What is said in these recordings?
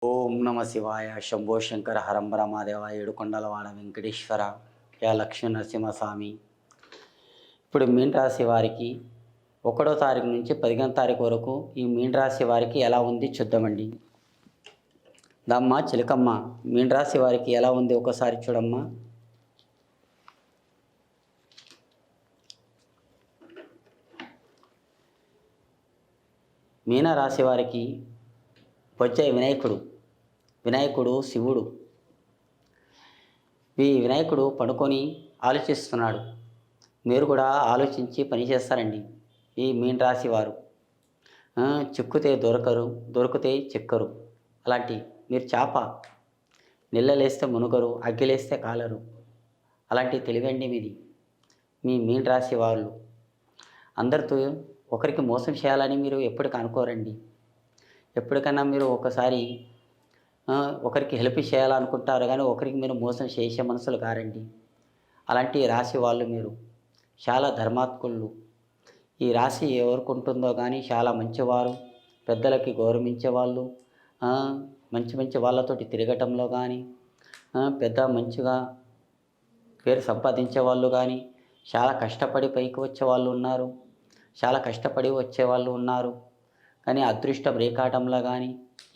ఓం నమ శివాయ శంభో శంకర హరంబర మాదేవ ఏడుకొండలవాడ వెంకటేశ్వర యా లక్ష్మీ నరసింహస్వామి. ఇప్పుడు మీన రాశి వారికి 1వ తారీఖు నుంచి 15వ తారీఖు వరకు ఈ మీన రాశి వారికి ఎలా ఉంది చూద్దామండి. దమ్మ చిలకమ్మ మీన రాశి వారికి ఎలా ఉంది ఒకసారి చూడమ్మా. మీన రాశి వారికి వచ్చే వినాయకుడు శివుడు. ఈ వినాయకుడు పడుకొని ఆలోచిస్తున్నాడు. మీరు కూడా ఆలోచించి పని చేస్తారండి ఈ మీన రాశి వారు. చిక్కుతే దొరికితే చిక్కరు. అలాంటి మీరు చేప, నీళ్ళలేస్తే మునుగరు, అగ్గిలేస్తే కాలరు. అలాంటి తెలివండి మీది. మీ మీన రాశి వాళ్ళు అందరితో ఒకరికి మోసం చేయాలని మీరు ఎప్పటికీ అనుకోరండి. ఎప్పటికైనా మీరు ఒకసారి ఒకరికి హెల్ప్ చేయాలనుకుంటారు, కానీ ఒకరికి మీరు మోసం చేసే మనసులు కారండి. అలాంటి రాశి వాళ్ళు మీరు చాలా ధర్మాత్ములు. ఈ రాశి ఎవరికి ఉంటుందో కానీ చాలా మంచివారు, పెద్దలకి గౌరవించేవాళ్ళు, మంచి మంచి వాళ్ళతోటి తిరగటంలో కానీ, మంచిగా పేరు సంపాదించే వాళ్ళు కానీ, చాలా కష్టపడి పైకి వచ్చే వాళ్ళు ఉన్నారు, చాలా కష్టపడి వచ్చేవాళ్ళు ఉన్నారు. కానీ అదృష్టం రేఖాటంలో కానీ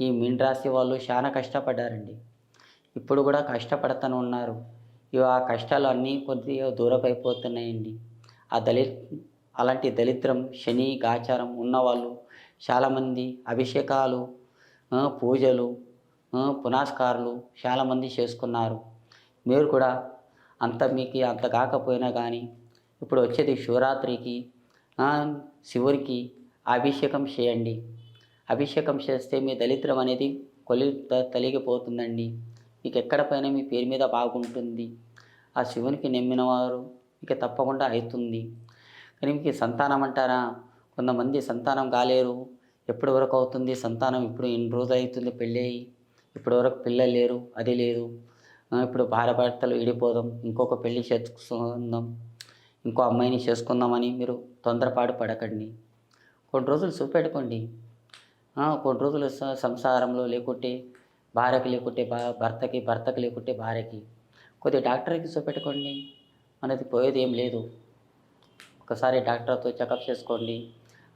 ఈ మీన రాశి వాళ్ళు చాలా కష్టపడ్డారండి. ఇప్పుడు కూడా కష్టపడుతూనే ఉన్నారు. ఆ కష్టాలు అన్నీ కొద్దిగా దూరం అయిపోతున్నాయండి. అలాంటి దరిద్రం, శని గాచారం ఉన్నవాళ్ళు చాలామంది అభిషేకాలు, పూజలు, పునస్కారాలు చాలామంది చేసుకున్నారు. మీరు కూడా మీకు అంత కాకపోయినా కానీ ఇప్పుడు వచ్చేది శివరాత్రికి శివునికి అభిషేకం చేయండి. అభిషేకం చేస్తే మీ దరిద్రం అనేది తొలగిపోతుందండి. మీకు ఎక్కడ పైన మీ పేరు మీద బాగుంటుంది. ఆ శివునికి నమ్మిన వారు మీకు తప్పకుండా అవుతుంది. కానీ మీకు సంతానం అంటారా, కొంతమంది సంతానం కాలేరు. ఎప్పటి వరకు అవుతుంది సంతానం? ఇప్పుడు ఎన్ని రోజులు అవుతుంది పెళ్ళి అయ్యి, ఇప్పటి వరకు పిల్లలు లేరు, అది లేదు. ఇప్పుడు భార్యాభర్తలు విడిపోదాం, ఇంకొక పెళ్ళి చేసుకుందాం, ఇంకో అమ్మాయిని చేసుకుందామని మీరు తొందరపాటు పడకండి. కొన్ని రోజులు చూపెట్టుకోండి. కొన్ని రోజులు సంసారంలో లేకుంటే భార్యకి, లేకుంటే భర్తకి లేకుంటే భార్యకి కొద్దిగా డాక్టర్కి చూపెట్టుకోండి. మనది పోయేది ఏం లేదు. ఒకసారి డాక్టర్తో చెకప్ చేసుకోండి.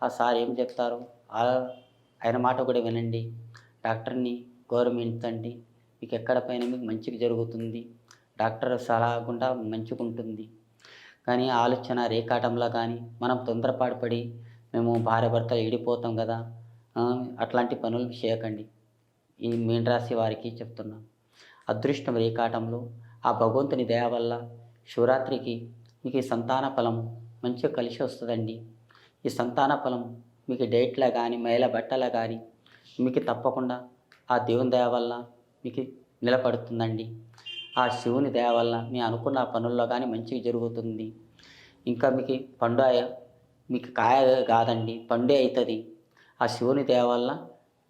ఆ సార్ ఏం చెప్తారో ఆయన మాట కూడా వినండి. డాక్టర్ని గౌరవించండి. మీకు ఎక్కడ పైన మీకు మంచిగా జరుగుతుంది. డాక్టర్ సలహా గుండా మంచిగా ఉంటుంది. కానీ ఆలోచన రేఖాటంలో కానీ మనం తొందరపాటు మేము భార్యాభర్తలు విడిపోతాం కదా, అట్లాంటి పనులు చేయకండి. ఈ మీన రాశి వారికి చెప్తున్నాం. అదృష్టం రేఖాటంలో ఆ భగవంతుని దయ వల్ల శివరాత్రికి మీకు ఈ సంతాన ఫలం మంచిగా కలిసి వస్తుందండి. ఈ సంతాన ఫలం మీకు డేట్లో కానీ, మహిళ బట్టల కానీ మీకు తప్పకుండా ఆ దేవుని దయ వల్ల మీకు నిలబడుతుందండి. ఆ శివుని దయ వల్ల మీ అనుకున్న పనుల్లో కానీ మంచిగా జరుగుతుంది. ఇంకా మీకు కాయ కాదండి, పండే అవుతుంది. ఆ శివుని దయ వల్ల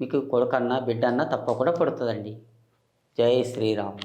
మీకు కొడుకన్నా బిడ్డన్నా తప్పకుండా పుడుతుందండి. జై శ్రీరామ్.